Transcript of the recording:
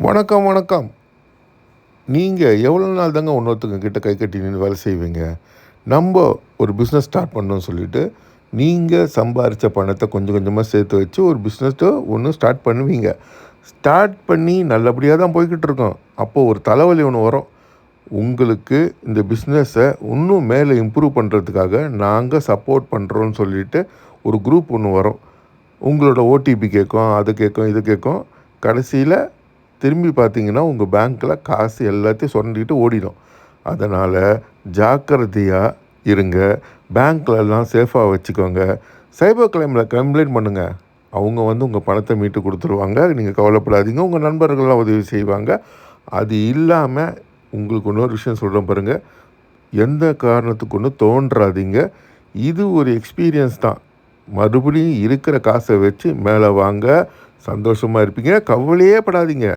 வணக்கம், வணக்கம். நீங்க எவ்வளோ நாள் தாங்க இன்னொருத்தவங்க கிட்ட கை கட்டி நின்னு வேலை செய்வீங்க? நம்ப ஒரு பிஸ்னஸ் ஸ்டார்ட் பண்ணோம்னு சொல்லிட்டு, நீங்க சம்பாரிச்ச பணத்த கொஞ்சம் கொஞ்சமா சேர்த்து வச்சு ஒரு பிஸ்னஸ ஒண்ணு ஸ்டார்ட் பண்ணுவீங்க. ஸ்டார்ட் பண்ணி நல்லபடியா தான் போய்க்கிட்டு இருக்கும். அப்போ ஒரு தலைவலி ஒண்ணு வரும். உங்களுக்கு இந்த பிஸ்னஸ இன்னும் மேல இம்ப்ரூவ் பண்றதுக்காக நாங்க சப்போர்ட் பண்றோம்னு சொல்லிட்டு ஒரு குரூப் ஒண்ணு வரும். உங்களோட ஓடிபி கேட்கும், அது கேட்கும், இது கேட்கும். கடைசியில திரும்பி பார்த்தீங்கன்னா, உங்க பேங்க்ல காசு எல்லாத்தையும் சுரண்டிட்டு ஓடிடும். அதனால ஜாக்கிரதையா இருங்க. பேங்க்லலாம் சேஃபா வச்சுக்கோங்க. சைபர் கிரைம்ல கம்ப்ளைண்ட் பண்ணுங்க. அவங்க உங்க பணத்த மீட்டு குடுத்துருவாங்க. நீங்க கவலைப்படாதீங்க. உங்க நண்பர்கள்லாம் உதவி செய்வாங்க. அது இல்லாம உங்களுக்கு இன்னொரு விஷயம் சொல்றேன் பாருங்க. எந்த காரணத்துக்கு ஒண்ணும் தோன்றாதீங்க. இது ஒரு எக்ஸ்பீரியன்ஸ் தான். மறுபடியும் இருக்கிற காச வச்சு மேல வாங்க. சந்தோஷமா இருப்பீங்க. கவலையே படாதீங்க.